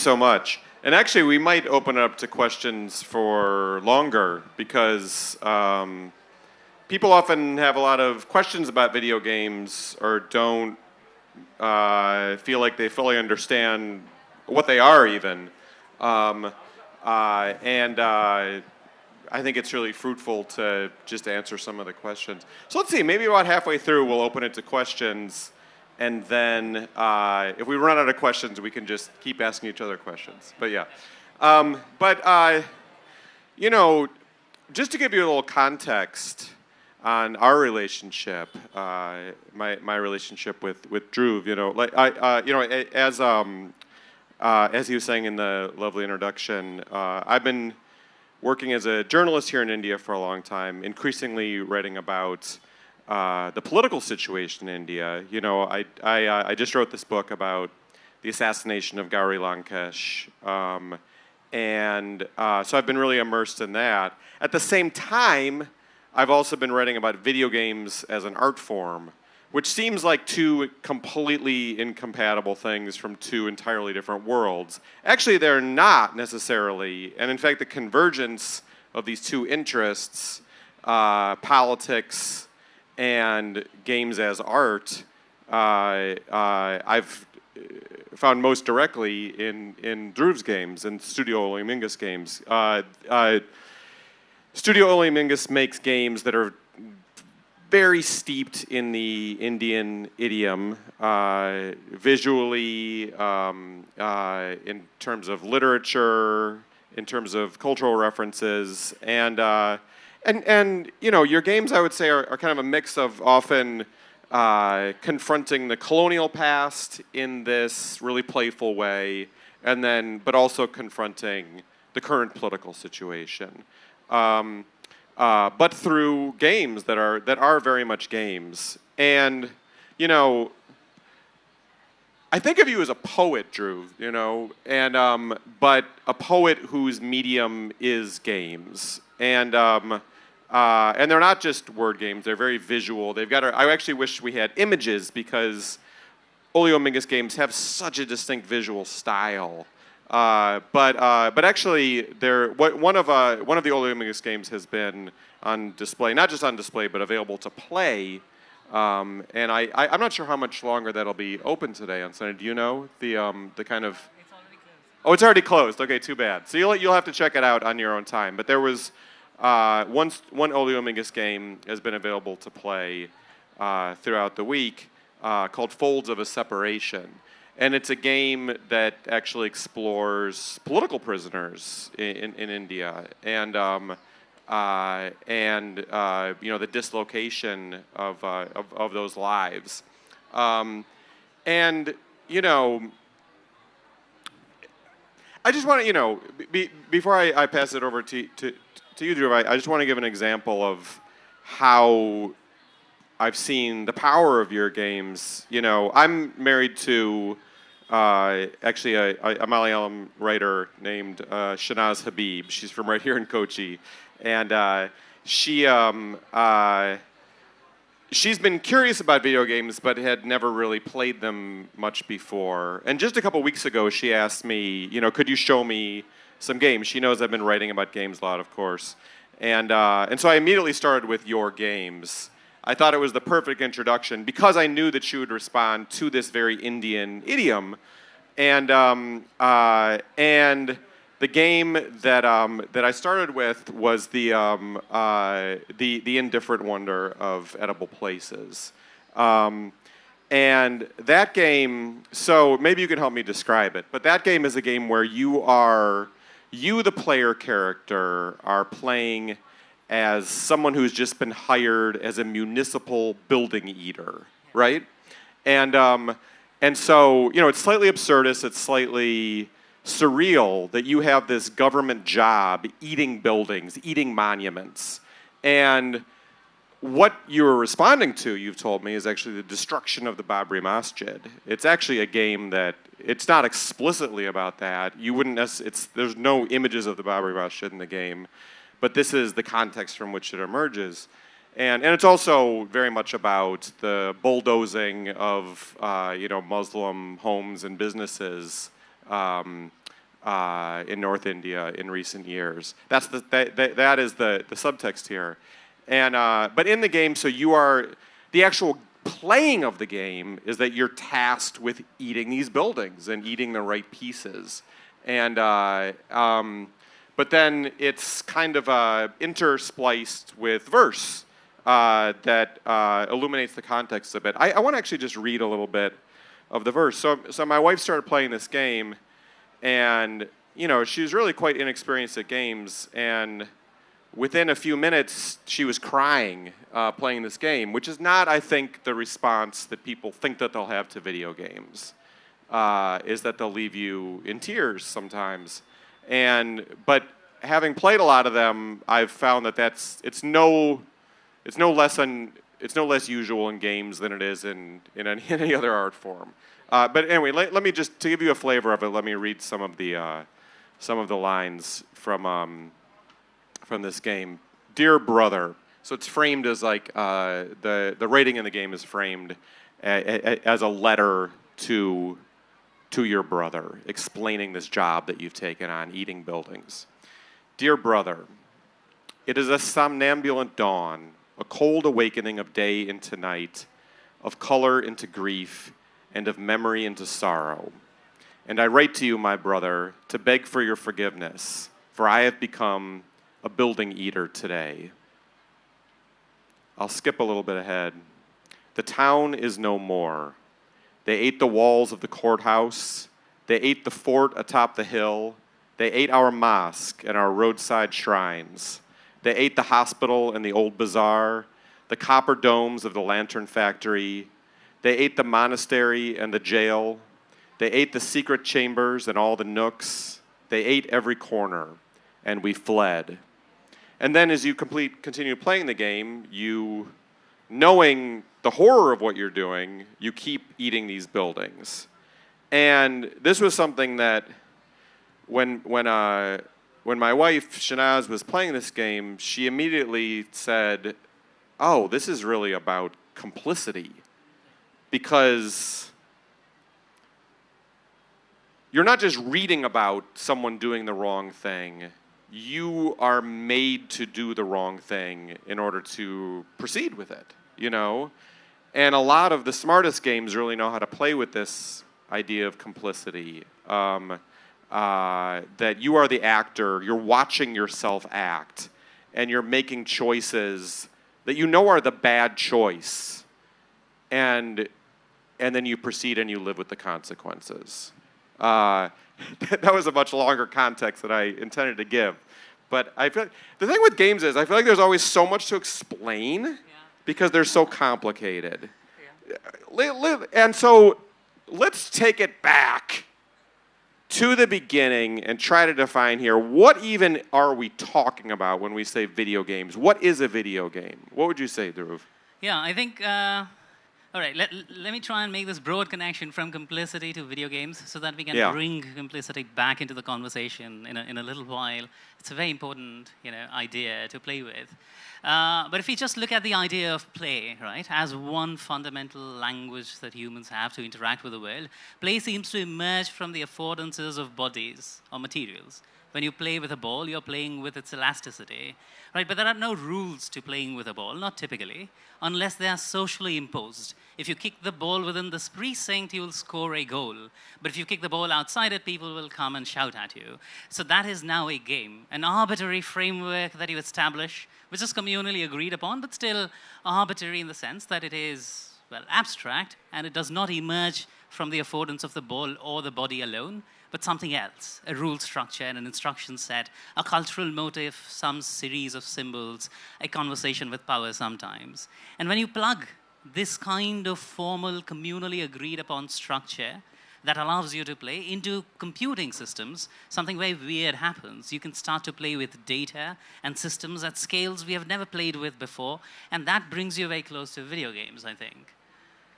So much. And actually, we might open it up to questions for longer because people often have a lot of questions about video games or don't feel like they fully understand what they are even. I think it's really fruitful to just answer some of the questions. So let's see, maybe about halfway through we'll open it to questions. And then if we run out of questions, we can just keep asking each other questions. But yeah. You know, just to give you a little context on our relationship, my relationship with Dhruv, you know, like as he was saying in the lovely introduction, I've been working as a journalist here in India for a long time, increasingly writing about the political situation in India. You know, I just wrote this book about the assassination of Gauri Lankesh, so I've been really immersed in that. At the same time, I've also been writing about video games as an art form, which seems like two completely incompatible things from two entirely different worlds. Actually, they're not necessarily, and in fact, the convergence of these two interests, politics and games as art, I've found most directly in Dhruv's games and Studio Rollo Romig's games. Studio Rollo Romig makes games that are very steeped in the Indian idiom, visually, in terms of literature, in terms of cultural references, and you know, your games, I would say, are kind of a mix of often confronting the colonial past in this really playful way, but also confronting the current political situation. But through games that are very much games. And, you know, I think of you as a poet, Dhruv, you know, but a poet whose medium is games. And they're not just word games, they're very visual. I actually wish we had images because Rollo Romig games have such a distinct visual style. But actually, one of the Rollo Romig games has been on display, not just on display, but available to play. And I'm not sure how much longer that'll be open today on Sunday. Do you know the kind of? It's already closed. Oh, it's already closed. Okay, too bad. So you'll have to check it out on your own time. But there was one Rollo Romig game has been available to play throughout the week called Folds of a Separation. And it's a game that actually explores political prisoners in India and you know, the dislocation of those lives. And you know, I just want to, you know, before I pass it over to you, Dhruv, I just want to give an example of how I've seen the power of your games. You know, I'm married to actually a Malayalam writer named Shanaz Habib. She's from right here in Kochi, and she's been curious about video games, but had never really played them much before. And just a couple weeks ago, she asked me, you know, could you show me some games? She knows I've been writing about games a lot, of course, and so I immediately started with your games. I thought it was the perfect introduction because I knew that she would respond to this very Indian idiom, and the game that I started with was the Indifferent Wonder of Edible Places, and that game. So maybe you can help me describe it. But that game is a game where you the player character are playing as someone who's just been hired as a municipal building eater, right? And so, you know, it's slightly absurdist, it's slightly surreal that you have this government job eating buildings, eating monuments. And what you're responding to, you've told me, is actually the destruction of the Babri Masjid. It's actually a game that, it's not explicitly about that. You wouldn't there's no images of the Babri Masjid in the game. But this is the context from which it emerges. And it's also very much about the bulldozing of you know, Muslim homes and businesses in North India in recent years. That is the subtext here. And but in the game, so you are the actual playing of the game is that you're tasked with eating these buildings and eating the right pieces. And but then it's kind of interspliced with verse that illuminates the context a bit. I want to actually just read a little bit of the verse. So my wife started playing this game, and you know she's really quite inexperienced at games, and within a few minutes she was crying playing this game, which is not, I think, the response that people think that they'll have to video games. Is that they'll leave you in tears sometimes, but having played a lot of them, I've found that it's no less usual in games than it is in any other art form. But anyway, let me just, to give you a flavor of it, let me read some of the lines from this game. Dear brother. So it's framed as like the rating in the game is framed as a letter to your brother, explaining this job that you've taken on, eating buildings. Dear brother, it is a somnambulant dawn, a cold awakening of day into night, of color into grief, and of memory into sorrow. And I write to you, my brother, to beg for your forgiveness, for I have become a building eater today. I'll skip a little bit ahead. The town is no more. They ate the walls of the courthouse. They ate the fort atop the hill. They ate our mosque and our roadside shrines. They ate the hospital and the old bazaar, the copper domes of the lantern factory. They ate the monastery and the jail. They ate the secret chambers and all the nooks. They ate every corner, and we fled. And then as you continue playing the game, knowing the horror of what you're doing, you keep eating these buildings. And this was something that when my wife, Shanaz, was playing this game, she immediately said, oh, this is really about complicity. Because you're not just reading about someone doing the wrong thing. You are made to do the wrong thing in order to proceed with it, you know? And a lot of the smartest games really know how to play with this idea of complicity. That you are the actor, you're watching yourself act, and you're making choices that you know are the bad choice. And then you proceed and you live with the consequences. That was a much longer context than I intended to give. But I feel like the thing with games is I feel like there's always so much to explain because they're so complicated. Yeah. And so let's take it back to the beginning and try to define here, what even are we talking about when we say video games? What is a video game? What would you say, Dhruv? Yeah, I think... all right, let me try and make this broad connection from complicity to video games so that we can bring complicity back into the conversation in a little while. It's a very important, idea to play with. But if you just look at the idea of play, right, as one fundamental language that humans have to interact with the world, play seems to emerge from the affordances of bodies or materials. When you play with a ball, you're playing with its elasticity, right? But there are no rules to playing with a ball, not typically, unless they are socially imposed. If you kick the ball within this precinct, you will score a goal. But if you kick the ball outside it, people will come and shout at you. So that is now a game, an arbitrary framework that you establish, which is communally agreed upon, but still arbitrary in the sense that it is, well, abstract, and it does not emerge from the affordance of the ball or the body alone, but something else, a rule structure and an instruction set, a cultural motive, some series of symbols, a conversation with power sometimes. And when you plug this kind of formal, communally agreed upon structure that allows you to play into computing systems, something very weird happens. You can start to play with data and systems at scales we have never played with before, and that brings you very close to video games, I think.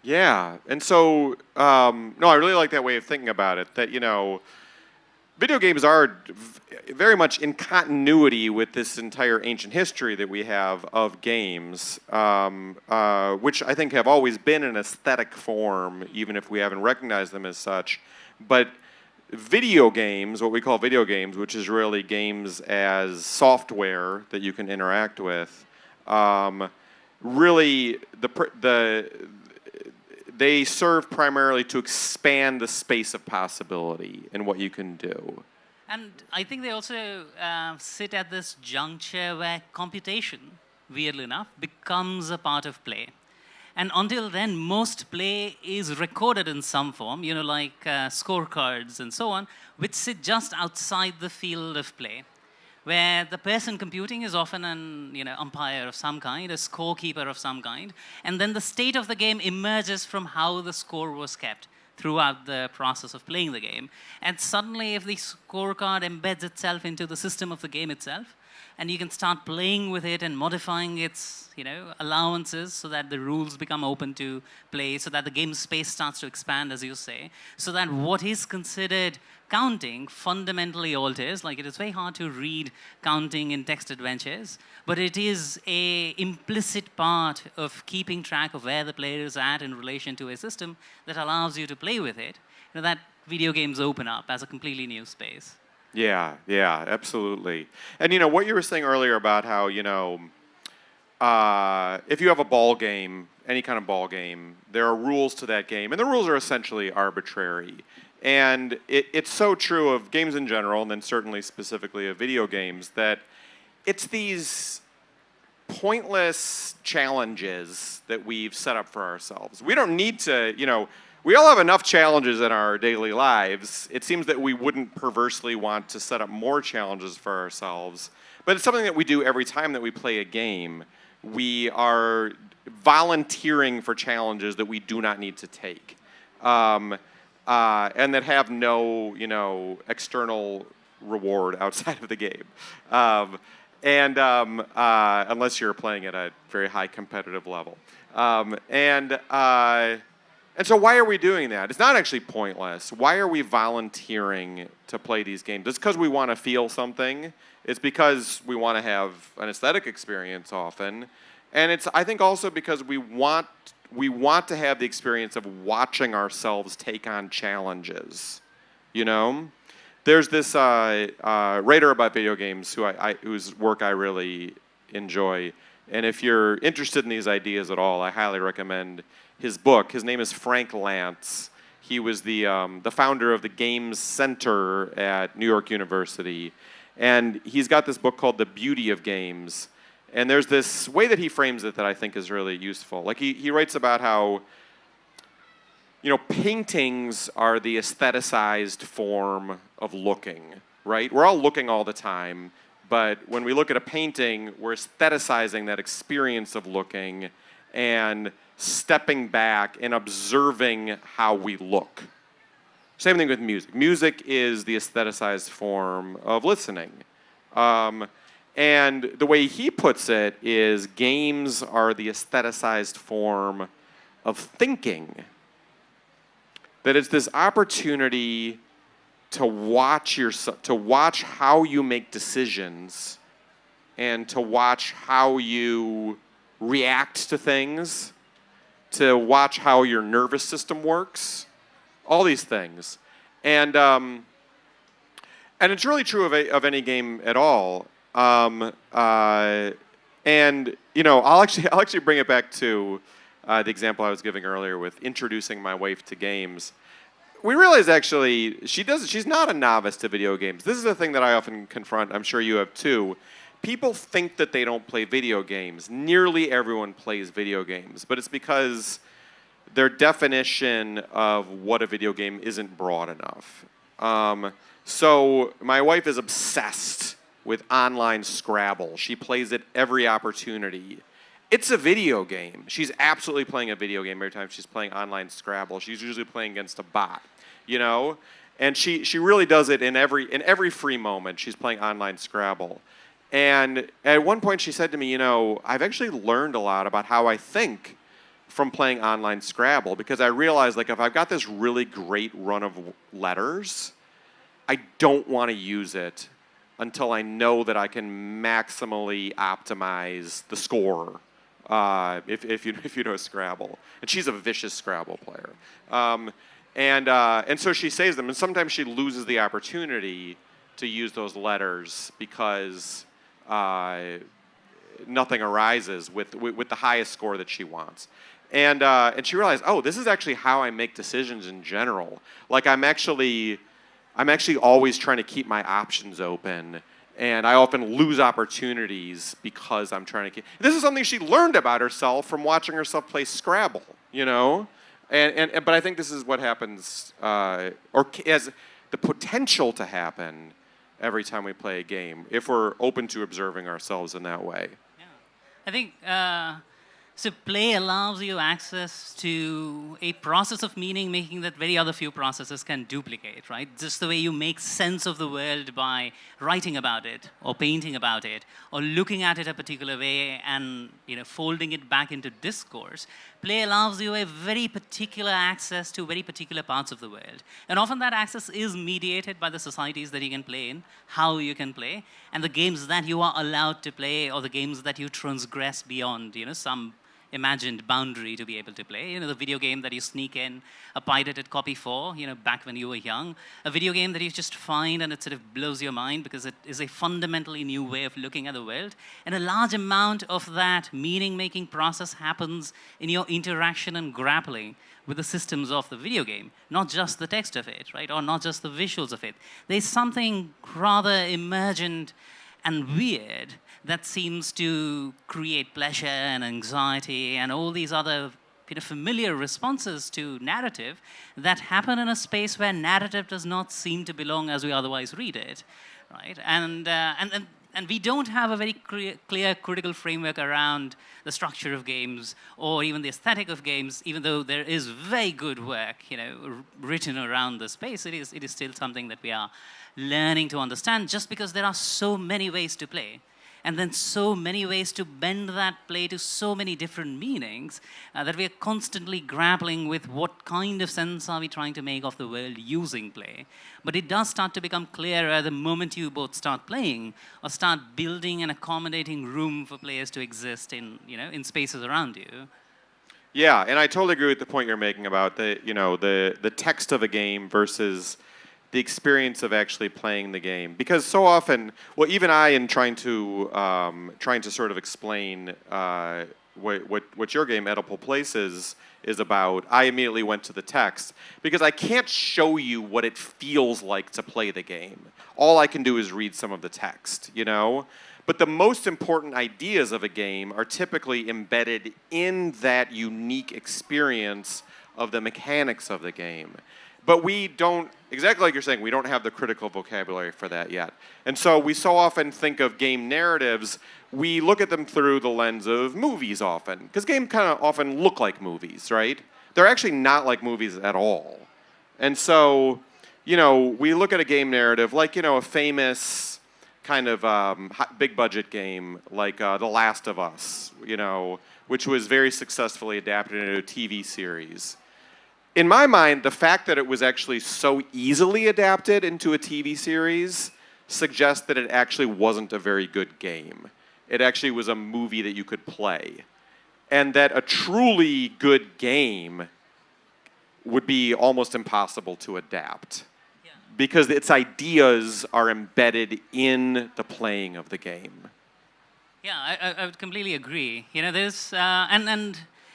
Yeah, and so, no, I really like that way of thinking about it, that, video games are very much in continuity with this entire ancient history that we have of games, which I think have always been an aesthetic form, even if we haven't recognized them as such. But video games, what we call video games, which is really games as software that you can interact with, really they serve primarily to expand the space of possibility and what you can do. And I think they also sit at this juncture where computation, weirdly enough, becomes a part of play. And until then, most play is recorded in some form, you know, like scorecards and so on, which sit just outside the field of play, where the person computing is often an umpire of some kind, a scorekeeper of some kind, and then the state of the game emerges from how the score was kept throughout the process of playing the game. And suddenly, if the scorecard embeds itself into the system of the game itself, and you can start playing with it and modifying its allowances so that the rules become open to play, so that the game space starts to expand, as you say, so that what is considered counting fundamentally alters. Like, it is very hard to read counting in text adventures, but it is a implicit part of keeping track of where the player is at in relation to a system that allows you to play with it. That video games open up as a completely new space. Yeah, absolutely. And what you were saying earlier about how if you have a ball game, any kind of ball game, there are rules to that game, and the rules are essentially arbitrary. And it's so true of games in general, and then certainly specifically of video games, that it's these pointless challenges that we've set up for ourselves. We don't need to, we all have enough challenges in our daily lives. It seems that we wouldn't perversely want to set up more challenges for ourselves. But it's something that we do every time that we play a game. We are volunteering for challenges that we do not need to take. And that have no, external reward outside of the game. Unless you're playing at a very high competitive level. And so why are we doing that? It's not actually pointless. Why are we volunteering to play these games? It's because we want to feel something. It's because we want to have an aesthetic experience often. And it's, I think, also because we want to have the experience of watching ourselves take on challenges. There's this writer about video games whose work I really enjoy. And if you're interested in these ideas at all, I highly recommend his book. His name is Frank Lantz. He was the founder of the Games Center at New York University. And he's got this book called The Beauty of Games. And there's this way that he frames it that I think is really useful. Like he writes about how, paintings are the aestheticized form of looking, right? We're all looking all the time. But when we look at a painting, we're aestheticizing that experience of looking and stepping back and observing how we look. Same thing with music. Music is the aestheticized form of listening. And the way he puts it is games are the aestheticized form of thinking. That it's this opportunity to watch how you make decisions and to watch how you react to things, to watch how your nervous system works, all these things. And it's really true of any game at all. I'll actually bring it back to the example I was giving earlier with introducing my wife to games. We realize actually she's not a novice to video games. This is the thing that I often confront. I'm sure you have too. People think that they don't play video games. Nearly everyone plays video games, but it's because their definition of what a video game isn't broad enough. So my wife is obsessed with online Scrabble. She plays it every opportunity. It's a video game. She's absolutely playing a video game every time she's playing online Scrabble. She's usually playing against a bot, And she really does it in every free moment. She's playing online Scrabble. And at one point she said to me, I've actually learned a lot about how I think from playing online Scrabble, because I realized, like, if I've got this really great run of letters, I don't want to use it until I know that I can maximally optimize the score. If you know Scrabble, and she's a vicious Scrabble player, And so she saves them, and sometimes she loses the opportunity to use those letters because nothing arises with the highest score that she wants. And she realized, oh, this is actually how I make decisions in general. Like I'm actually always trying to keep my options open, and I often lose opportunities because I'm trying to keep. This is something she learned about herself from watching herself play Scrabble, you know. But I think this is what happens, or has the potential to happen every time we play a game, if we're open to observing ourselves in that way. Yeah. I think, so play allows you access to a process of meaning making that very other few processes can duplicate, right? Just the way you make sense of the world by writing about it, or painting about it, or looking at it a particular way and, you know, folding it back into discourse. Play allows you a very particular access to very particular parts of the world. And often that access is mediated by the societies that you can play in, how you can play, and the games that you are allowed to play, or the games that you transgress beyond, you know, some imagined boundary to be able to play. You know, the video game that you sneak in, a pirated copy for, you know, back when you were young. A video game that you just find and it sort of blows your mind because it is a fundamentally new way of looking at the world. And a large amount of that meaning-making process happens in your interaction and grappling with the systems of the video game, not just the text of it, right? Or not just the visuals of it. There's something rather emergent and weird that seems to create pleasure and anxiety and all these other, you know, familiar responses to narrative that happen in a space where narrative does not seem to belong as we otherwise read it, right? And we don't have a very clear critical framework around the structure of games or even the aesthetic of games, even though there is very good work, you know, written around the space. It is still something that we are learning to understand, just because there are so many ways to play. And then so many ways to bend that play to so many different meanings that we are constantly grappling with what kind of sense are we trying to make of the world using play. But it does start to become clearer the moment you both start playing or start building an accommodating room for players to exist in, you know, in spaces around you. Yeah, and I totally agree with the point you're making about the text of a game versus the experience of actually playing the game, because so often, well, even I, in trying to sort of explain what your game Edible Places is about, I immediately went to the text because I can't show you what it feels like to play the game. All I can do is read some of the text, you know. But the most important ideas of a game are typically embedded in that unique experience of the mechanics of the game. But we don't, exactly like you're saying, we don't have the critical vocabulary for that yet. And so we so often think of game narratives, we look at them through the lens of movies often. Because games kind of often look like movies, right? They're actually not like movies at all. And so, you know, we look at a game narrative like, you know, a famous kind of big budget game like The Last of Us, you know, which was very successfully adapted into a TV series. In my mind, the fact that it was actually so easily adapted into a TV series suggests that it actually wasn't a very good game. It actually was a movie that you could play. And that a truly good game would be almost impossible to adapt. Yeah. Because its ideas are embedded in the playing of the game. Yeah, I would completely agree. You know, there's,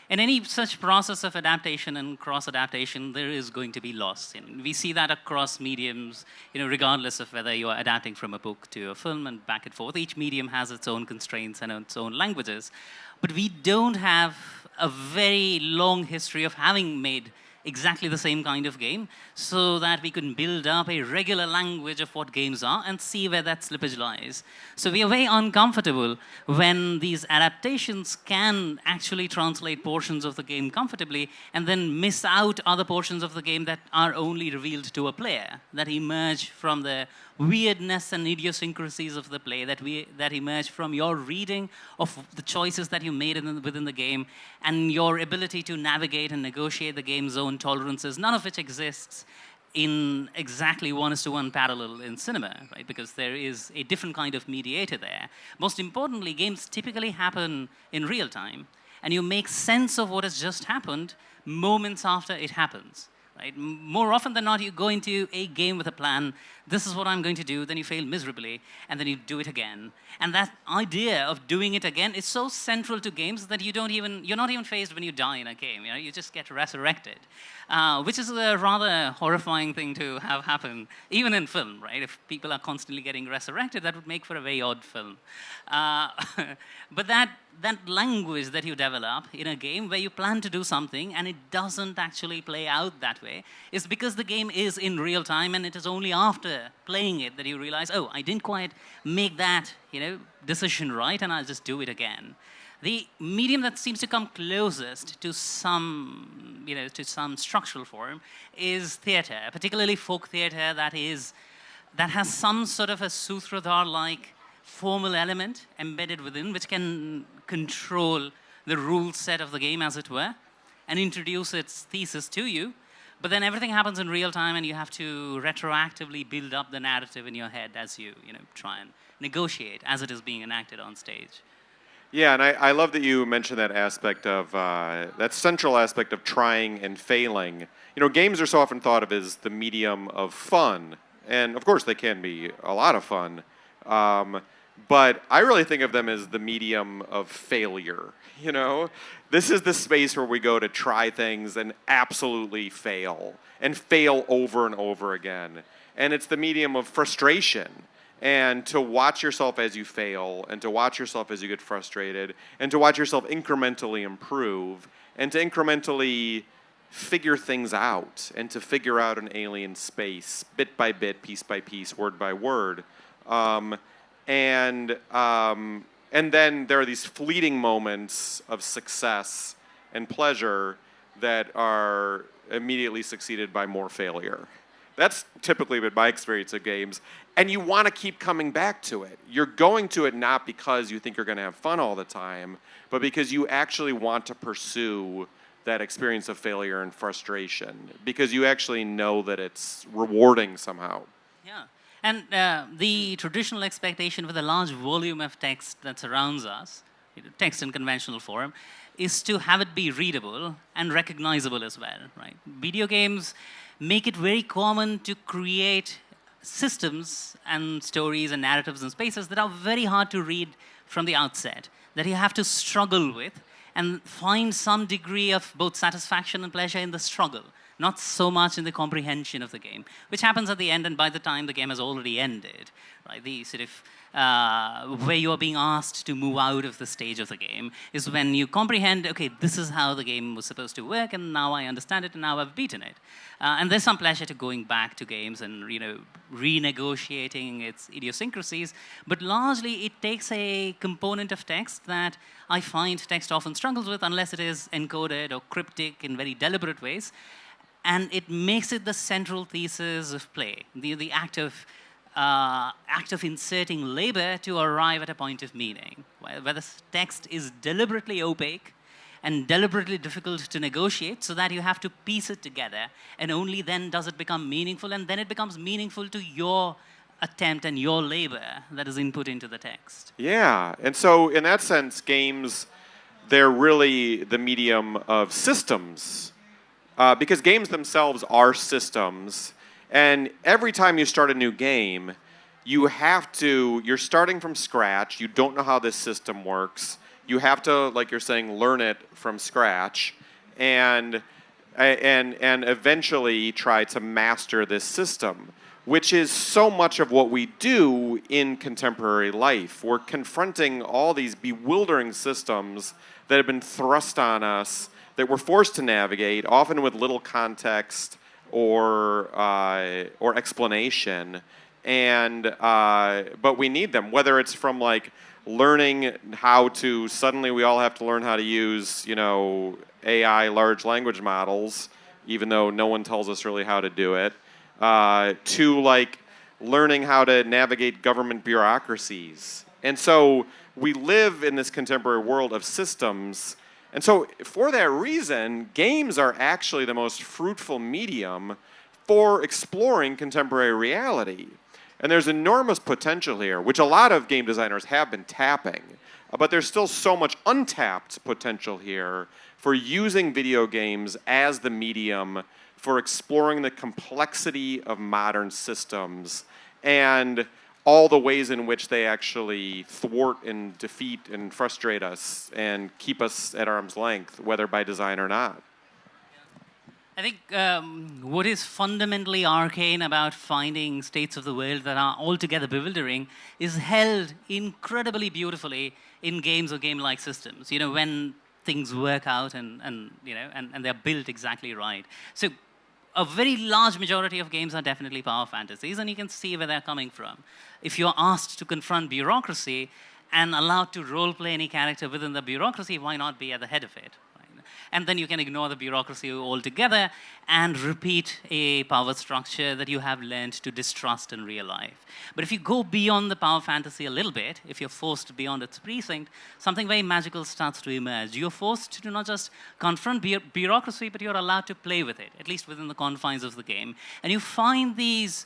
in any such process of adaptation and cross-adaptation, there is going to be loss. And we see that across mediums, you know, regardless of whether you are adapting from a book to a film and back and forth. Each medium has its own constraints and its own languages. But we don't have a very long history of having made exactly the same kind of game, so that we can build up a regular language of what games are and see where that slippage lies. So we are very uncomfortable when these adaptations can actually translate portions of the game comfortably and then miss out other portions of the game that are only revealed to a player, that emerge from the weirdness and idiosyncrasies of the play, that emerge from your reading of the choices that you made within the game and your ability to navigate and negotiate the game's own tolerances, none of which exists in exactly 1:1 parallel in cinema, right? Because there is a different kind of mediator there. Most importantly, games typically happen in real time, and you make sense of what has just happened moments after it happens. Right? More often than not, you go into a game with a plan. This is what I'm going to do. Then you fail miserably, and then you do it again. And that idea of doing it again is so central to games that you're not even faced when you die in a game. You know, you just get resurrected, which is a rather horrifying thing to have happen, even in film. Right? If people are constantly getting resurrected, that would make for a very odd film. But that language that you develop in a game where you plan to do something and it doesn't actually play out that way is because the game is in real time, and it is only after playing it that you realize, oh, I didn't quite make that, decision right, and I'll just do it again. The medium that seems to come closest to some structural form is theater, particularly folk theater that has some sort of a Sutradhar-like formal element embedded within, which can control the rule set of the game, as it were, and introduce its thesis to you. But then everything happens in real time, and you have to retroactively build up the narrative in your head as you try and negotiate as it is being enacted on stage. Yeah, and I love that you mentioned that aspect of, that central aspect of trying and failing. Games are so often thought of as the medium of fun, and of course they can be a lot of fun. But I really think of them as the medium of failure. This is the space where we go to try things and absolutely fail, and fail over and over again. And it's the medium of frustration, and to watch yourself as you fail, and to watch yourself as you get frustrated, and to watch yourself incrementally improve, and to incrementally figure things out, and to figure out an alien space, bit by bit, piece by piece, word by word. And then there are these fleeting moments of success and pleasure that are immediately succeeded by more failure. That's typically been my experience of games. And you want to keep coming back to it. You're going to it not because you think you're going to have fun all the time, but because you actually want to pursue that experience of failure and frustration, because you actually know that it's rewarding somehow. Yeah. And the traditional expectation with a large volume of text that surrounds us, text in conventional form, is to have it be readable and recognizable as well, right? Video games make it very common to create systems and stories and narratives and spaces that are very hard to read from the outset, that you have to struggle with and find some degree of both satisfaction and pleasure in the struggle, not so much in the comprehension of the game, which happens at the end and by the time the game has already ended, right? The sort of where you are being asked to move out of the stage of the game is when you comprehend, okay, this is how the game was supposed to work, and now I understand it, and now I've beaten it. And there's some pleasure to going back to games and renegotiating its idiosyncrasies, but largely it takes a component of text that I find text often struggles with unless it is encoded or cryptic in very deliberate ways, and it makes it the central thesis of play, the act of inserting labor to arrive at a point of meaning, where the text is deliberately opaque and deliberately difficult to negotiate so that you have to piece it together, and only then does it become meaningful, and then it becomes meaningful to your attempt and your labor that is input into the text. Yeah, and so in that sense, games, they're really the medium of systems, because games themselves are systems. And every time you start a new game, you're starting from scratch. You don't know how this system works. You have to, like you're saying, learn it from scratch, and eventually try to master this system, which is so much of what we do in contemporary life. We're confronting all these bewildering systems that have been thrust on us, that we're forced to navigate, often with little context or explanation, but we need them. Whether it's from like learning how to, suddenly we all have to learn how to use AI large language models, even though no one tells us really how to do it, to like learning how to navigate government bureaucracies. And so we live in this contemporary world of systems. And so for that reason, games are actually the most fruitful medium for exploring contemporary reality. And there's enormous potential here, which a lot of game designers have been tapping. But there's still so much untapped potential here for using video games as the medium for exploring the complexity of modern systems and all the ways in which they actually thwart and defeat and frustrate us and keep us at arm's length, whether by design or not. I think what is fundamentally arcane about finding states of the world that are altogether bewildering is held incredibly beautifully in games or game-like systems. You know, when things work out and they're built exactly right. So a very large majority of games are definitely power fantasies, and you can see where they're coming from. If you're asked to confront bureaucracy and allowed to role-play any character within the bureaucracy, why not be at the head of it? And then you can ignore the bureaucracy altogether and repeat a power structure that you have learned to distrust in real life. But if you go beyond the power fantasy a little bit, if you're forced beyond its precinct, something very magical starts to emerge. You're forced to not just confront bureaucracy, but you're allowed to play with it, at least within the confines of the game. And you find these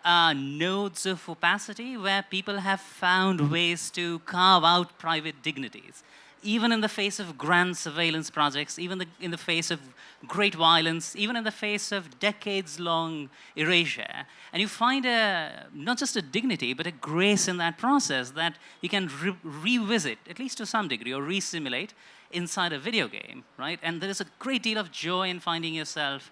nodes of opacity where people have found ways to carve out private dignities. Even in the face of grand surveillance projects, even in the face of great violence, even in the face of decades-long erasure. And you find not just a dignity, but a grace in that process that you can revisit, at least to some degree, or re-simulate inside a video game, right? And there is a great deal of joy in finding yourself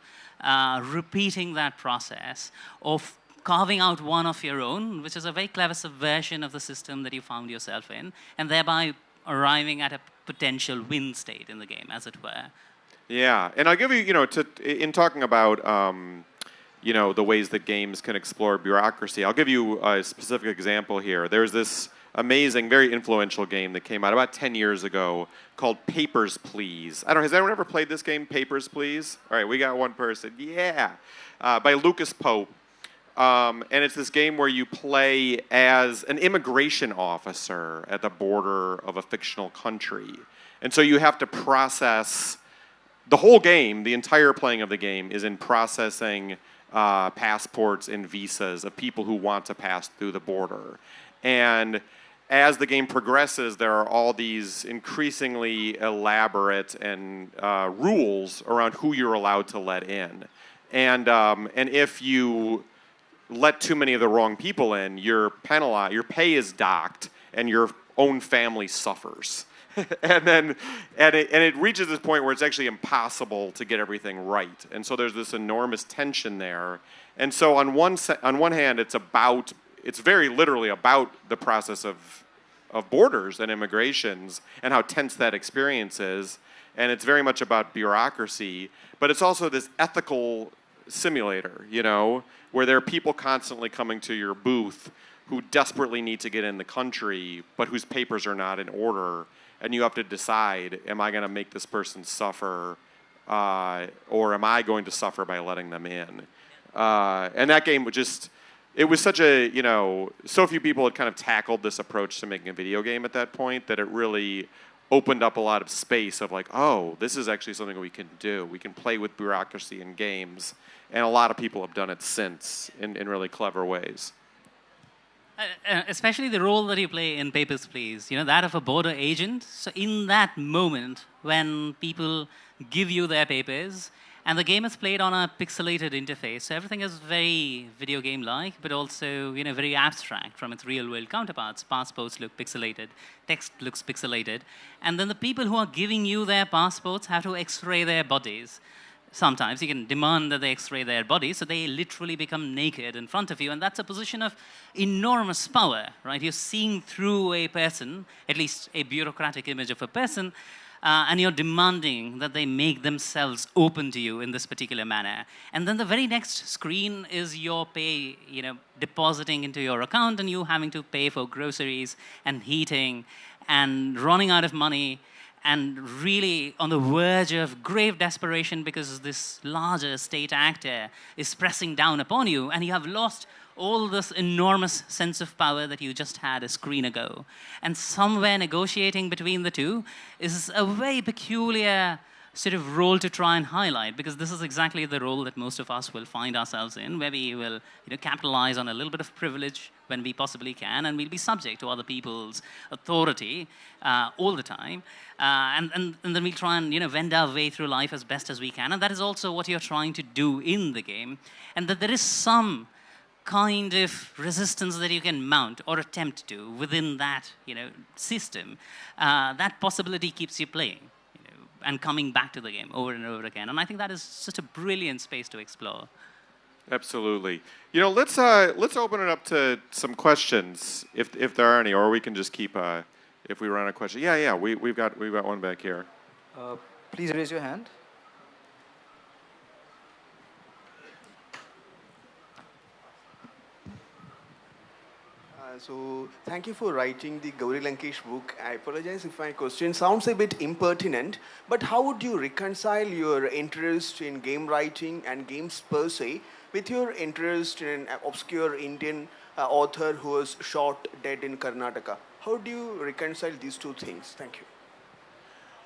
repeating that process of carving out one of your own, which is a very clever subversion of the system that you found yourself in, and thereby arriving at a potential win state in the game, as it were. Yeah, and I'll give you, in talking about, the ways that games can explore bureaucracy, I'll give you a specific example here. There's this amazing, very influential game that came out about 10 years ago called Papers, Please. Has anyone ever played this game, Papers, Please? All right, we got one person. Yeah, by Lucas Pope. And it's this game where you play as an immigration officer at the border of a fictional country. And so you have to process the whole game, the entire playing of the game is in processing passports and visas of people who want to pass through the border. And as the game progresses, there are all these increasingly elaborate and rules around who you're allowed to let in. And if you let too many of the wrong people in, you're penalized, your pay is docked, and your own family suffers. and it reaches this point where it's actually impossible to get everything right. And so there's this enormous tension there. And so on one hand, it's very literally about the process of borders and immigrations and how tense that experience is. And it's very much about bureaucracy, but it's also this ethical simulator, where there are people constantly coming to your booth who desperately need to get in the country, but whose papers are not in order, and you have to decide, am I going to make this person suffer, or am I going to suffer by letting them in? And that game it was such a, so few people had kind of tackled this approach to making a video game at that point that it really opened up a lot of space of like, oh, this is actually something we can do. We can play with bureaucracy in games. And a lot of people have done it since in really clever ways. Especially the role that you play in Papers, Please, that of a border agent. So in that moment when people give you their papers, and the game is played on a pixelated interface, so everything is very video game-like, but also very abstract from its real-world counterparts. Passports look pixelated, text looks pixelated, and then the people who are giving you their passports have to X-ray their bodies. Sometimes you can demand that they X-ray their bodies, so they literally become naked in front of you, and that's a position of enormous power, right? You're seeing through a person, at least a bureaucratic image of a person, and you're demanding that they make themselves open to you in this particular manner. And then the very next screen is your pay, depositing into your account, and you having to pay for groceries and heating and running out of money, and really on the verge of grave desperation because this larger state actor is pressing down upon you, and you have lost all this enormous sense of power that you just had a screen ago. And somewhere negotiating between the two is a very peculiar sort of role to try and highlight, because this is exactly the role that most of us will find ourselves in, where we will capitalize on a little bit of privilege when we possibly can, and we'll be subject to other people's authority all the time. And then we'll try and wend our way through life as best as we can. And that is also what you're trying to do in the game. And that there is some kind of resistance that you can mount or attempt to within that system. That possibility keeps you playing and coming back to the game over and over again. And I think that is such a brilliant space to explore. Absolutely. Let's open it up to some questions, if there are any, or we can just keep if we run out of questions. Yeah, we've got one back here. Please raise your hand. So thank you for writing the Gauri Lankesh book. I apologize if my question sounds a bit impertinent, but how would you reconcile your interest in game writing and games per se with your interest in an obscure Indian author who was shot dead in Karnataka? How do you reconcile these two things? Thank you.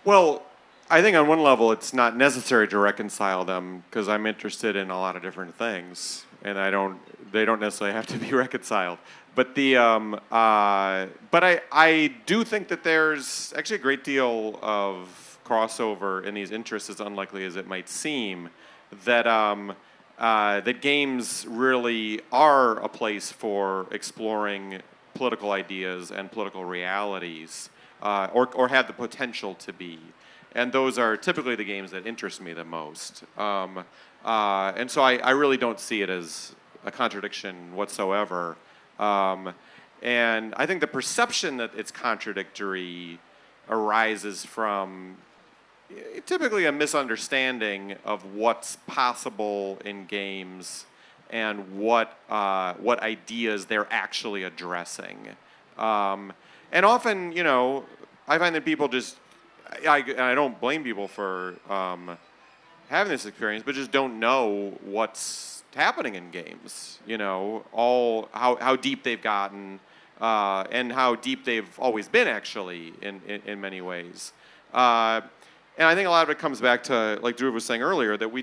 Well, I think on one level it's not necessary to reconcile them, because I'm interested in a lot of different things, and they don't necessarily have to be reconciled. But I do think that there's actually a great deal of crossover in these interests, as unlikely as it might seem, that that games really are a place for exploring political ideas and political realities, or have the potential to be. And those are typically the games that interest me the most. And so I really don't see it as a contradiction whatsoever. And I think the perception that it's contradictory arises from typically a misunderstanding of what's possible in games and what ideas they're actually addressing. And often, I find that people just, I don't blame people for having this experience, but just don't know what's happening in games. How deep they've gotten, and how deep they've always been, actually, in many ways. And I think a lot of it comes back to, like Dhruv was saying earlier, that we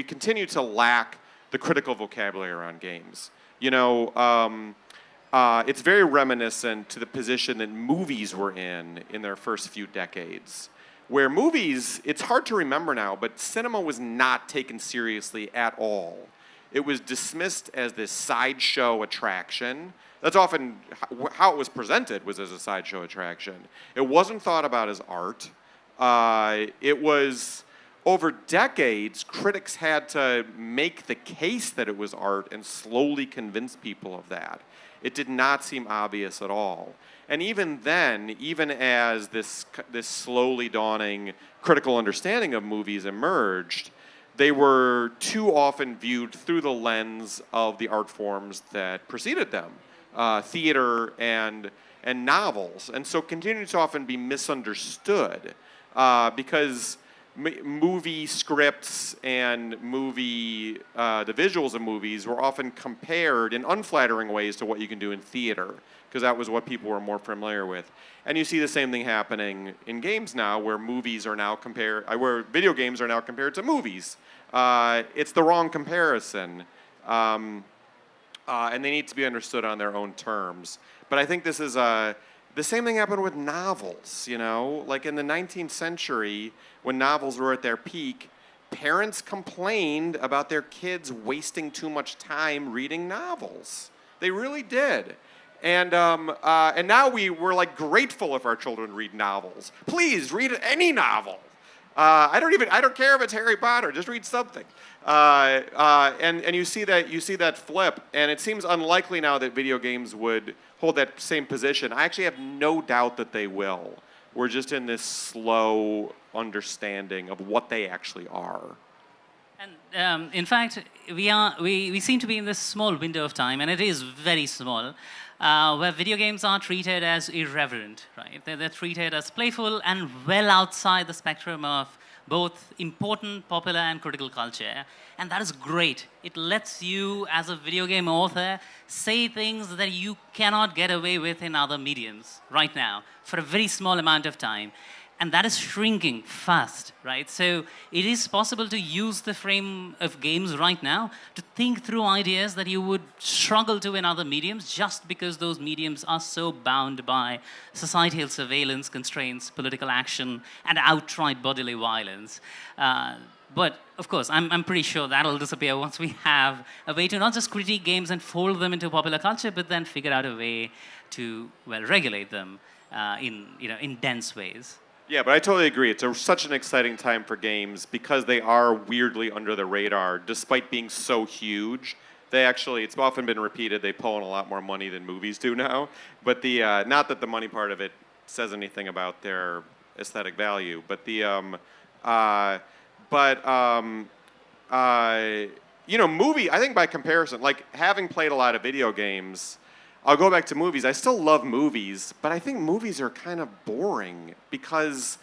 continue to lack the critical vocabulary around games. It's very reminiscent to the position that movies were in their first few decades, where movies, it's hard to remember now, but cinema was not taken seriously at all. It was dismissed as this sideshow attraction. That's often how it was presented, was as a sideshow attraction. It wasn't thought about as art. It was, over decades, critics had to make the case that it was art and slowly convince people of that. It did not seem obvious at all. And even then, even as this slowly dawning critical understanding of movies emerged, they were too often viewed through the lens of the art forms that preceded them, theater and novels, and so continued to often be misunderstood because movie scripts and the visuals of movies were often compared in unflattering ways to what you can do in theater, because that was what people were more familiar with. And you see the same thing happening in games now, where where video games are now compared to movies. It's the wrong comparison, and they need to be understood on their own terms. But I think this is the same thing happened with novels. Like in the 19th century, when novels were at their peak, parents complained about their kids wasting too much time reading novels. They really did. And now we're like grateful if our children read novels. Please read any novel. I don't care if it's Harry Potter. Just read something. And you see that flip. And it seems unlikely now that video games would hold that same position. I actually have no doubt that they will. We're just in this slow understanding of what they actually are. And in fact, we seem to be in this small window of time, and it is very small, where video games are treated as irreverent, right? They're treated as playful and well outside the spectrum of both important, popular, and critical culture. And that is great. It lets you, as a video game author, say things that you cannot get away with in other mediums right now for a very small amount of time. And that is shrinking fast, right? So it is possible to use the frame of games right now to think through ideas that you would struggle to in other mediums just because those mediums are so bound by societal surveillance, constraints, political action, and outright bodily violence. But of course, I'm pretty sure that'll disappear once we have a way to not just critique games and fold them into popular culture, but then figure out a way to, well, regulate them in dense ways. Yeah, but I totally agree. It's such an exciting time for games because they are weirdly under the radar, despite being so huge. They actually, it's often been repeated, they pull in a lot more money than movies do now. But not that the money part of it says anything about their aesthetic value, but movie, I think by comparison, like having played a lot of video games, I'll go back to movies. I still love movies, but I think movies are kind of boring because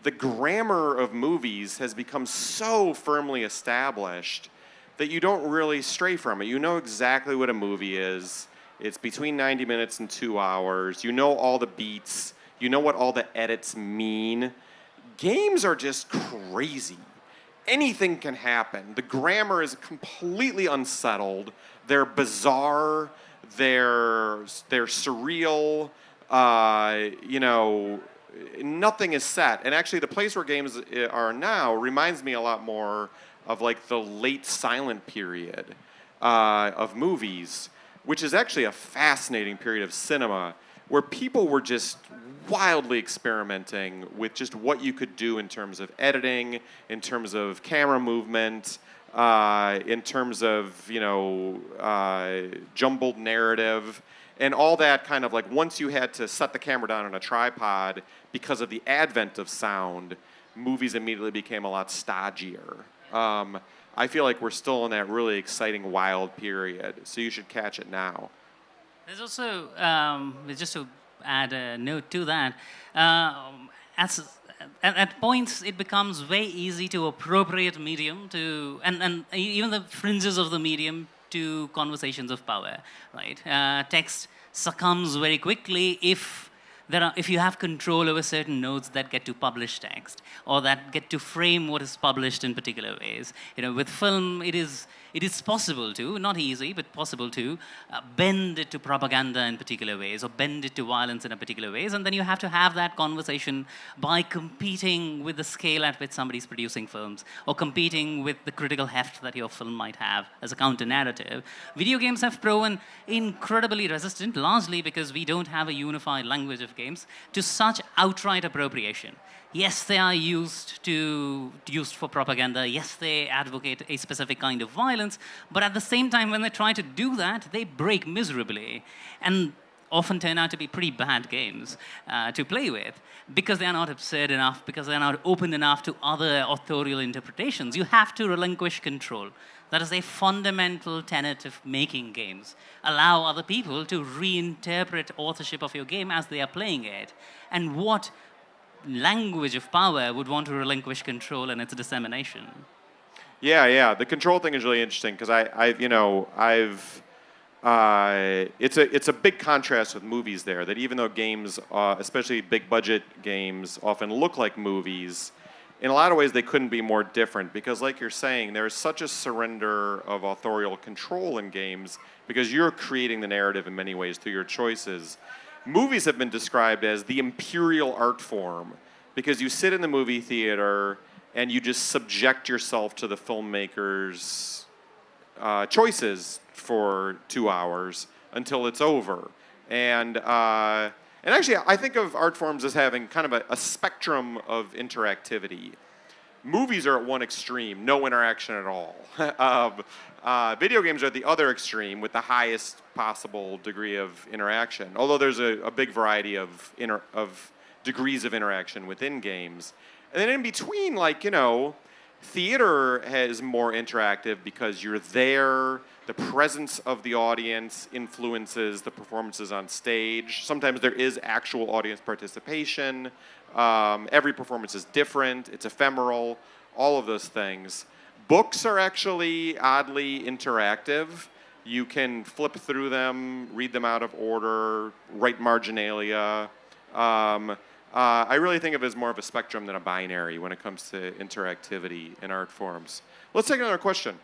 the grammar of movies has become so firmly established that you don't really stray from it. You know exactly what a movie is. It's between 90 minutes and 2 hours. You know all the beats. You know what all the edits mean. Games are just crazy. Anything can happen. The grammar is completely unsettled. They're bizarre. They're surreal. Nothing is set. And actually, the place where games are now reminds me a lot more of like the late silent period of movies, which is actually a fascinating period of cinema where people were just wildly experimenting with just what you could do in terms of editing, in terms of camera movement, in terms of, jumbled narrative, and all that kind of like once you had to set the camera down on a tripod because of the advent of sound, movies immediately became a lot stodgier. I feel like we're still in that really exciting, wild period, so you should catch it now. There's also, just to add a note to that, at points it becomes very easy to appropriate medium to, and even the fringes of the medium to conversations of power, right? Text succumbs very quickly if you have control over certain nodes that get to publish text or that get to frame what is published in particular ways. With film, it is possible to, not easy, but possible to bend it to propaganda in particular ways or bend it to violence in a particular ways. And then you have to have that conversation by competing with the scale at which somebody's producing films or competing with the critical heft that your film might have as a counter-narrative. Video games have proven incredibly resistant, largely because we don't have a unified language of games, to such outright appropriation. Yes, they are used for propaganda. Yes, they advocate a specific kind of violence. But at the same time, when they try to do that, they break miserably and often turn out to be pretty bad games to play with because they are not absurd enough, because they are not open enough to other authorial interpretations. You have to relinquish control. That is a fundamental tenet of making games. Allow other people to reinterpret authorship of your game as they are playing it. And what language of power would want to relinquish control and its dissemination? Yeah. The control thing is really interesting because it's a big contrast with movies there. That even though games, especially big budget games, often look like movies, in a lot of ways they couldn't be more different because, like you're saying, there's such a surrender of authorial control in games because you're creating the narrative in many ways through your choices. Movies have been described as the imperial art form because you sit in the movie theater and you just subject yourself to the filmmaker's choices for 2 hours until it's over. And actually, I think of art forms as having kind of a spectrum of interactivity. Movies are at one extreme, no interaction at all. Video games are at the other extreme with the highest possible degree of interaction, although there's a big variety of degrees of interaction within games. And then in between, theater is more interactive because you're there. The presence of the audience influences the performances on stage. Sometimes there is actual audience participation. Every performance is different. It's ephemeral. All of those things. Books are actually oddly interactive. You can flip through them, read them out of order, write marginalia. I really think of it as more of a spectrum than a binary when it comes to interactivity in art forms. Let's take another question.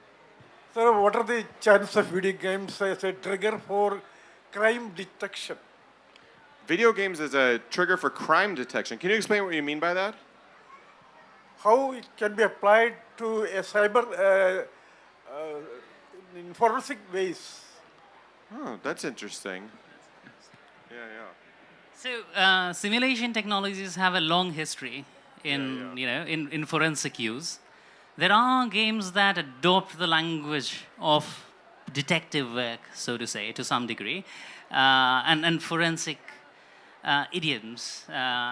Sir, what are the chances of video games as a trigger for crime detection? Video games as a trigger for crime detection. Can you explain what you mean by that? How it can be applied to a cyber in forensic ways? Oh, that's interesting. Yeah, yeah. So simulation technologies have a long history in in forensic use. There are games that adopt the language of detective work, so to say, to some degree, and forensic idioms,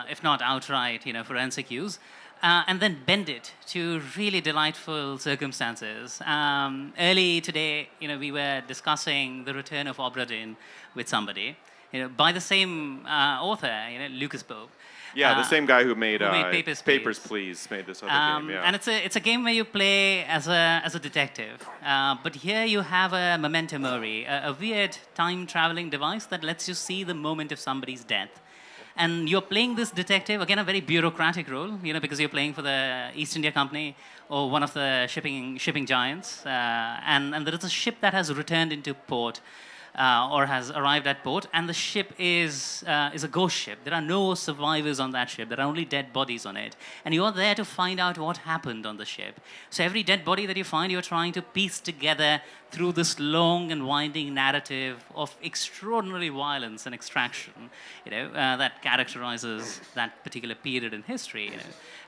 if not outright, forensic use, and then bend it to really delightful circumstances. Early today, we were discussing the return of Obra Dinn with somebody, by the same author, Lucas Pope. Yeah, the same guy who made Papers, Please made this other game. Yeah. And it's a game where you play as a detective, but here you have a memento mori, a weird time-traveling device that lets you see the moment of somebody's death. And you're playing this detective, again, a very bureaucratic role, because you're playing for the East India Company or one of the shipping giants, and there is a ship that has returned into port. Or has arrived at port, and the ship is a ghost ship. There are no survivors on that ship. There are only dead bodies on it. And you're there to find out what happened on the ship. So every dead body that you find, you're trying to piece together through this long and winding narrative of extraordinary violence and extraction, that characterizes that particular period in history,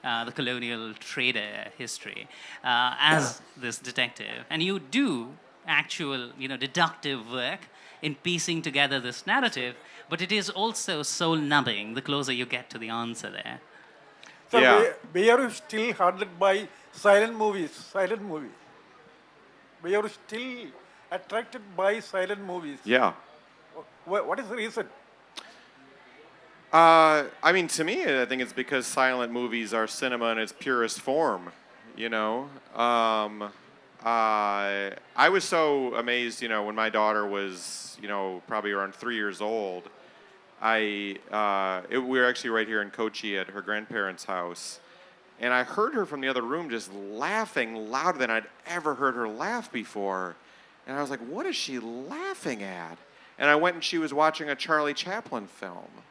the colonial trader history, as this detective. And you do actual, deductive work in piecing together this narrative, but it is also soul-numbing the closer you get to the answer there. So Yeah. we are still haunted by silent movies. We are still attracted by silent movies. Yeah. What is the reason? To me, I think it's because silent movies are cinema in its purest form, I was so amazed, when my daughter was, probably around 3 years old. We were actually right here in Kochi at her grandparents' house, and I heard her from the other room just laughing louder than I'd ever heard her laugh before. And I was like, what is she laughing at? And I went and she was watching a Charlie Chaplin film.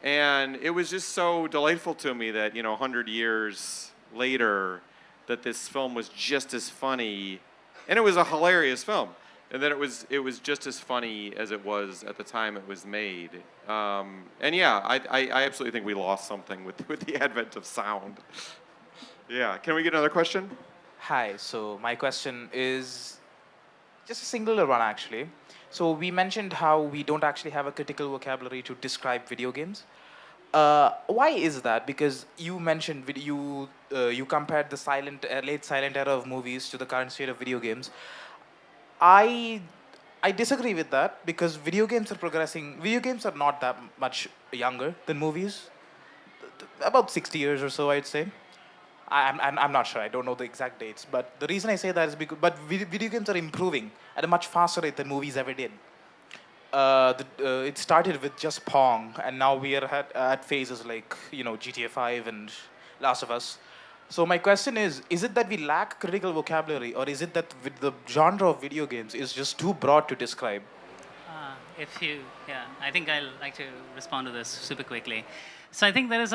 And it was just so delightful to me that, 100 years later, that this film was just as funny, and it was a hilarious film, and that it was just as funny as it was at the time it was made. I absolutely think we lost something with the advent of sound. Yeah, can we get another question? Hi, so my question is just a singular one actually. So we mentioned how we don't actually have a critical vocabulary to describe video games. Why is that? Because you mentioned you compared the late silent era of movies to the current state of video games. I disagree with that because video games are progressing. Video games are not that much younger than movies. About 60 years or so, I'd say. I'm not sure. I don't know the exact dates. But the reason I say that is because video games are improving at a much faster rate than movies ever did. It started with just Pong, and now we are at phases like GTA 5 and Last of Us. So my question is it that we lack critical vocabulary, or is it that with the genre of video games is just too broad to describe? I think I'll like to respond to this super quickly. So I think there is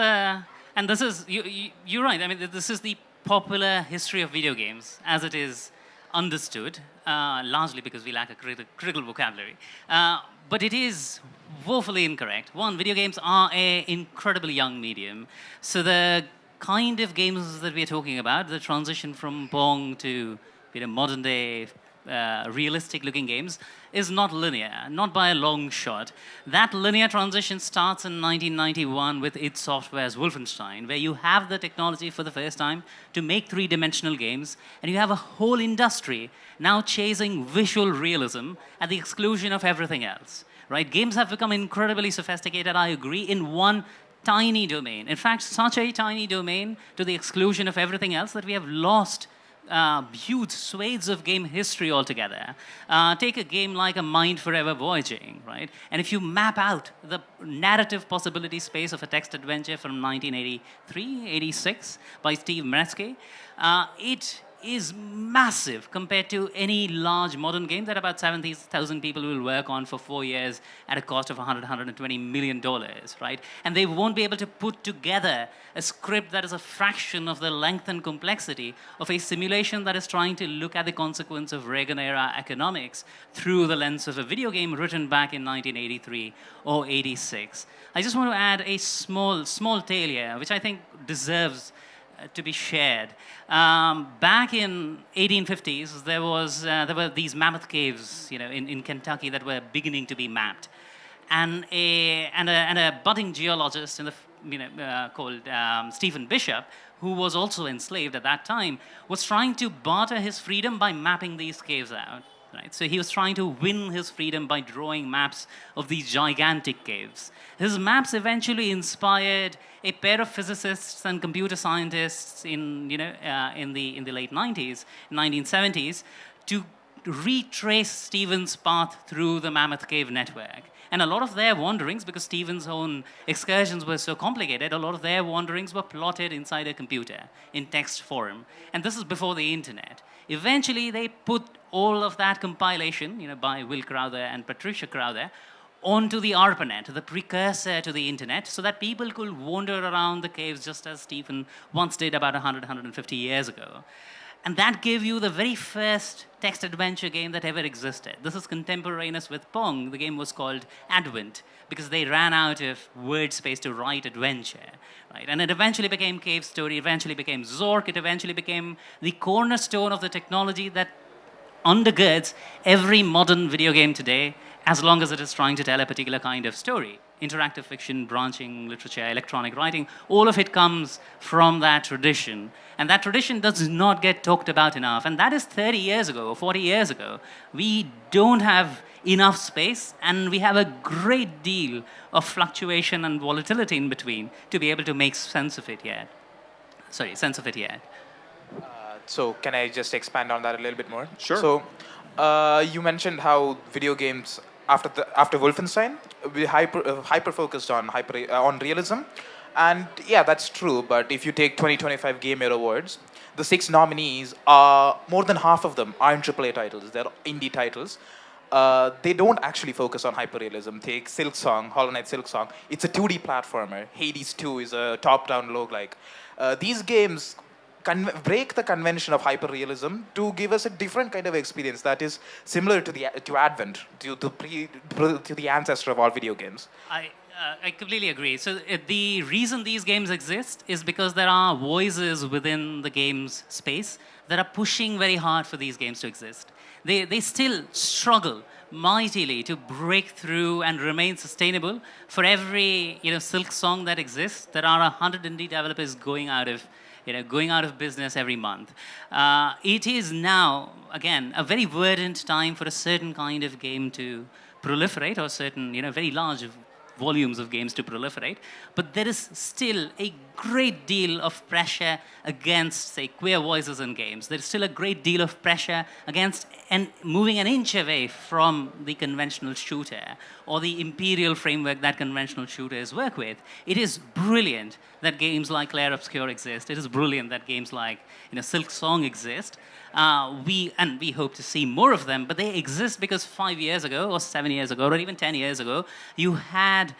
and this is, you're right, this is the popular history of video games as it is understood, largely because we lack a critical vocabulary. But it is woefully incorrect. One, video games are an incredibly young medium. So the kind of games that we're talking about, the transition from Pong to modern day realistic-looking games, is not linear, not by a long shot. That linear transition starts in 1991 with id Software's Wolfenstein, where you have the technology for the first time to make three-dimensional games, and you have a whole industry now chasing visual realism at the exclusion of everything else. Right? Games have become incredibly sophisticated, I agree, in one tiny domain. In fact, such a tiny domain to the exclusion of everything else that we have lost huge swathes of game history altogether. Take a game like A Mind Forever Voyaging, right? And if you map out the narrative possibility space of a text adventure from 1983, 86 by Steve Metzke, it is massive compared to any large modern game that about 70,000 people will work on for 4 years at a cost of $120 million, right? And they won't be able to put together a script that is a fraction of the length and complexity of a simulation that is trying to look at the consequence of Reagan-era economics through the lens of a video game written back in 1983 or 86. I just want to add a small tale here, which I think deserves to be shared. Back in 1850s, there were these mammoth caves, in Kentucky that were beginning to be mapped, and a budding geologist called Stephen Bishop, who was also enslaved at that time, was trying to barter his freedom by mapping these caves out. Right? So he was trying to win his freedom by drawing maps of these gigantic caves. His maps eventually inspired a pair of physicists and computer scientists in the late 90s, 1970s, to retrace Stephen's path through the Mammoth Cave network. And a lot of their wanderings, because Stephen's own excursions were so complicated, a lot of their wanderings were plotted inside a computer in text form. And this is before the internet. Eventually, they put all of that compilation, by Will Crowther and Patricia Crowther, onto the ARPANET, the precursor to the internet, so that people could wander around the caves just as Stephen once did about 150 years ago. And that gave you the very first text adventure game that ever existed. This is contemporaneous with Pong. The game was called Advent because they ran out of word space to write adventure. Right? And it eventually became Cave Story, eventually became Zork, it eventually became the cornerstone of the technology that undergirds every modern video game today, as long as it is trying to tell a particular kind of story. Interactive fiction, branching, literature, electronic writing, all of it comes from that tradition. And that tradition does not get talked about enough. And that is 30 years ago, or 40 years ago. We don't have enough space, and we have a great deal of fluctuation and volatility in between to be able to make sense of it yet. So can I just expand on that a little bit more? Sure. So you mentioned how video games after Wolfenstein we hyper focused on realism, and yeah, that's true. But if you take 2025 Game Air Awards, the 6 nominees are more than half of them aren't AAA titles; they're indie titles. They don't actually focus on hyperrealism. Take Silksong, Hollow Knight Silksong. It's a 2D platformer. Hades 2 is a top-down roguelike. These games break the convention of hyperrealism to give us a different kind of experience that is similar to Advent, to the ancestor of all video games. I completely agree. So the reason these games exist is because there are voices within the game's space that are pushing very hard for these games to exist. They still struggle mightily to break through and remain sustainable. For every Silksong that exists, there are 100 indie developers going out of business every month. It is now, again, a very verdant time for a certain kind of game to proliferate, or certain, very large volumes of games to proliferate. But there is still a great deal of pressure against, say, queer voices in games. There's still a great deal of pressure against moving an inch away from the conventional shooter or the imperial framework that conventional shooters work with. It is brilliant that games like Clair Obscur exist. It is brilliant that games like Silksong exist. We hope to see more of them, but they exist because 5 years ago, or 7 years ago, or even 10 years ago, you had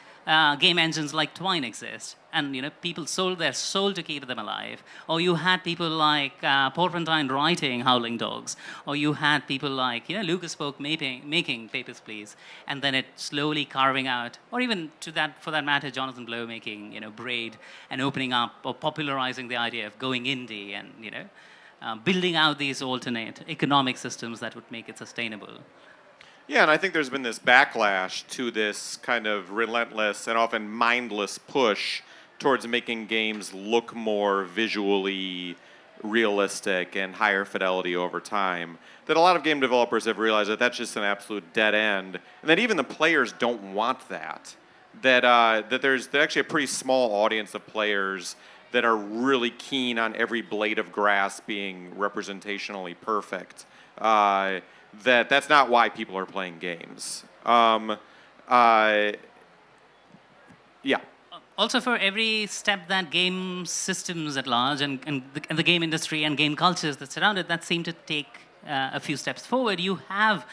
game engines like Twine exist, and people sold their soul to keep them alive. Or you had people like Porpentine writing Howling Dogs, or you had people like Lucas Polk making Papers, Please, and then it slowly carving out, or even for that matter, Jonathan Blow making Braid, and opening up or popularizing the idea of going indie, and building out these alternate economic systems that would make it sustainable. Yeah, and I think there's been this backlash to this kind of relentless and often mindless push towards making games look more visually realistic and higher fidelity over time, that a lot of game developers have realized that that's just an absolute dead end, and that even the players don't want that. That there's actually a pretty small audience of players that are really keen on every blade of grass being representationally perfect. That's not why people are playing games. Yeah. Also, for every step that game systems at large and the game industry and game cultures that surround it that seem to take a few steps forward, you have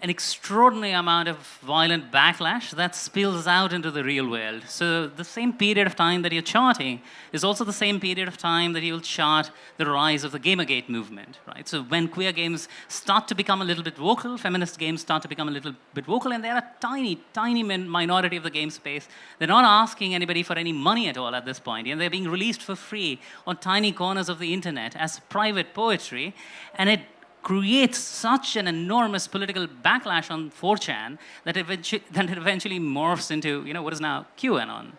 an extraordinary amount of violent backlash that spills out into the real world. So the same period of time that you're charting is also the same period of time that you'll chart the rise of the Gamergate movement, right? So when queer games start to become a little bit vocal, feminist games start to become a little bit vocal, and they're a tiny, tiny minority of the game space. They're not asking anybody for any money at all at this point, and they're being released for free on tiny corners of the internet as private poetry, and it creates such an enormous political backlash on 4chan that it eventually morphs into, what is now QAnon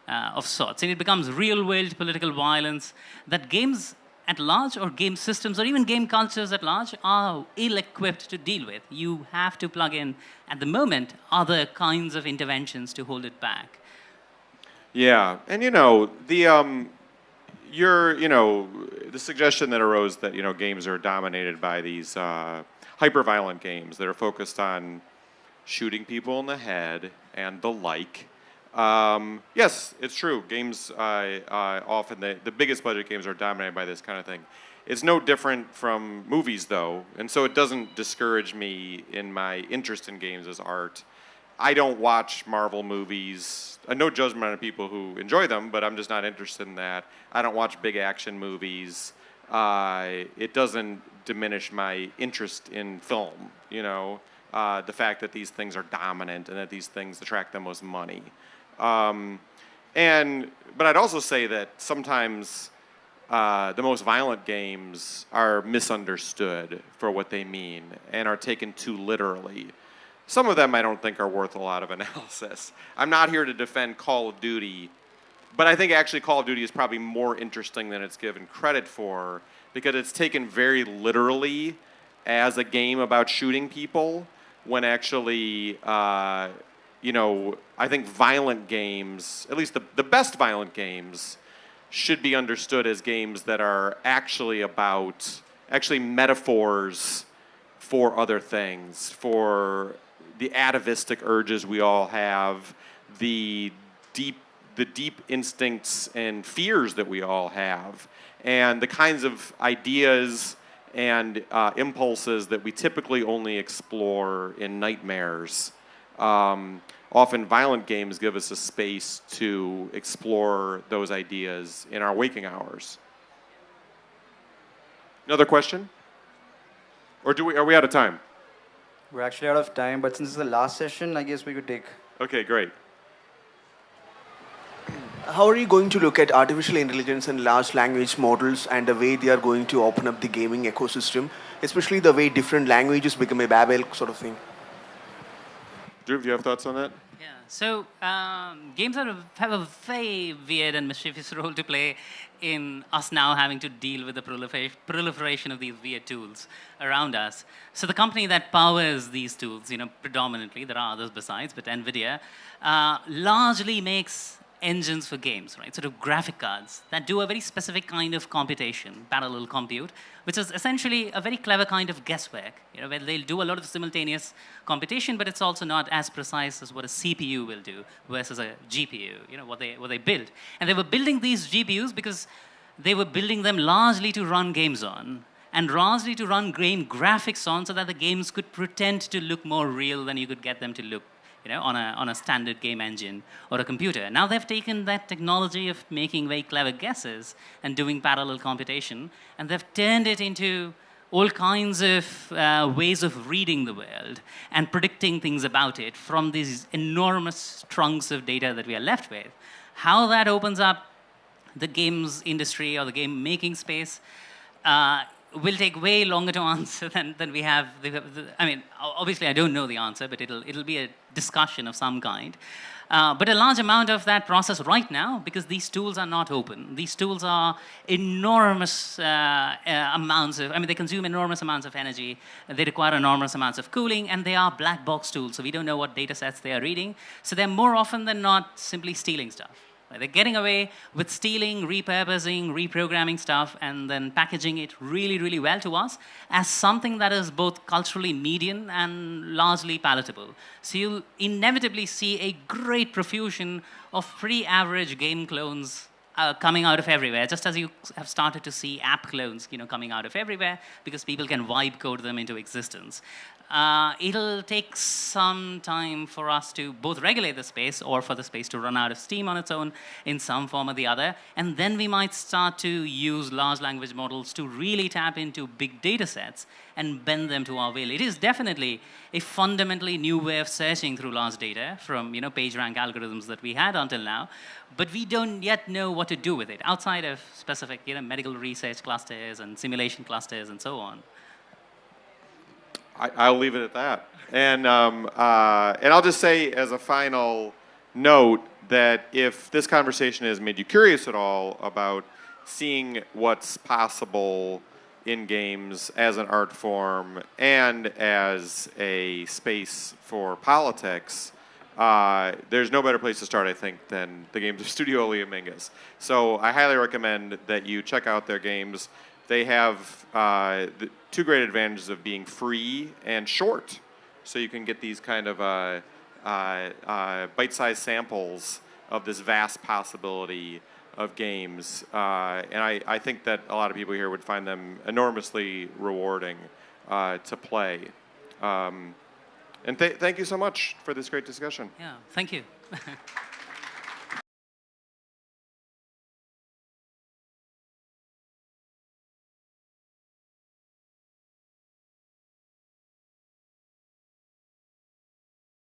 of sorts. And it becomes real-world political violence that games at large, or game systems, or even game cultures at large, are ill-equipped to deal with. You have to plug in, at the moment, other kinds of interventions to hold it back. Yeah, and the suggestion that arose that games are dominated by these hyper-violent games that are focused on shooting people in the head and the like. Yes, it's true. Games often the biggest budget games are dominated by this kind of thing. It's no different from movies, though, and so it doesn't discourage me in my interest in games as art. I don't watch Marvel movies. No judgment on people who enjoy them, but I'm just not interested in that. I don't watch big action movies. It doesn't diminish my interest in film, the fact that these things are dominant and that these things attract the most money. But I'd also say that sometimes the most violent games are misunderstood for what they mean and are taken too literally. Some of them I don't think are worth a lot of analysis. I'm not here to defend Call of Duty, but I think actually Call of Duty is probably more interesting than it's given credit for, because it's taken very literally as a game about shooting people, when actually, I think violent games, at least the best violent games, should be understood as games that are actually metaphors for other things, for the atavistic urges we all have, the deep instincts and fears that we all have, and the kinds of ideas and impulses that we typically only explore in nightmares. Often violent games give us a space to explore those ideas in our waking hours. Another question? Or are we out of time? We're actually out of time, but since it's the last session, I guess we could take. Okay, great. How are you going to look at artificial intelligence and large language models and the way they are going to open up the gaming ecosystem, especially the way different languages become a Babel sort of thing? Dhruv, do you have thoughts on that? Yeah, so games have a very weird and mischievous role to play in us now having to deal with the proliferation of these weird tools around us. So the company that powers these tools, predominantly, there are others besides, but NVIDIA, largely makes engines for games, right? Sort of graphic cards that do a very specific kind of computation, parallel compute, which is essentially a very clever kind of guesswork, where they'll do a lot of simultaneous computation, but it's also not as precise as what a CPU will do versus a GPU, what they build. And they were building these GPUs because they were building them largely to run games on, and largely to run game graphics on, so that the games could pretend to look more real than you could get them to look on a standard game engine or a computer. Now they've taken that technology of making very clever guesses and doing parallel computation, and they've turned it into all kinds of ways of reading the world and predicting things about it from these enormous trunks of data that we are left with. How that opens up the games industry or the game making space will take way longer to answer than we have. I mean, obviously I don't know the answer, but it'll be a discussion of some kind. But a large amount of that process right now, because these tools are not open. These tools are enormous amounts of, they consume enormous amounts of energy, they require enormous amounts of cooling, and they are black box tools, so we don't know what data sets they are reading. So they're more often than not simply stealing stuff. They're getting away with stealing, repurposing, reprogramming stuff, and then packaging it really, really well to us as something that is both culturally median and largely palatable. So you'll inevitably see a great profusion of pretty average game clones coming out of everywhere, just as you have started to see app clones, coming out of everywhere because people can vibe code them into existence. It'll take some time for us to both regulate the space or for the space to run out of steam on its own in some form or the other. And then we might start to use large language models to really tap into big data sets and bend them to our will. It is definitely a fundamentally new way of searching through large data from PageRank algorithms that we had until now. But we don't yet know what to do with it outside of specific medical research clusters and simulation clusters and so on. I'll leave it at that. And I'll just say as a final note that if this conversation has made you curious at all about seeing what's possible in games as an art form and as a space for politics, there's no better place to start, I think, than the games of Studio Liamingas. So I highly recommend that you check out their games. They have the two great advantages of being free and short. So you can get these kind of bite-sized samples of this vast possibility of games. And I think that a lot of people here would find them enormously rewarding to play. And thank you so much for this great discussion. Yeah, thank you.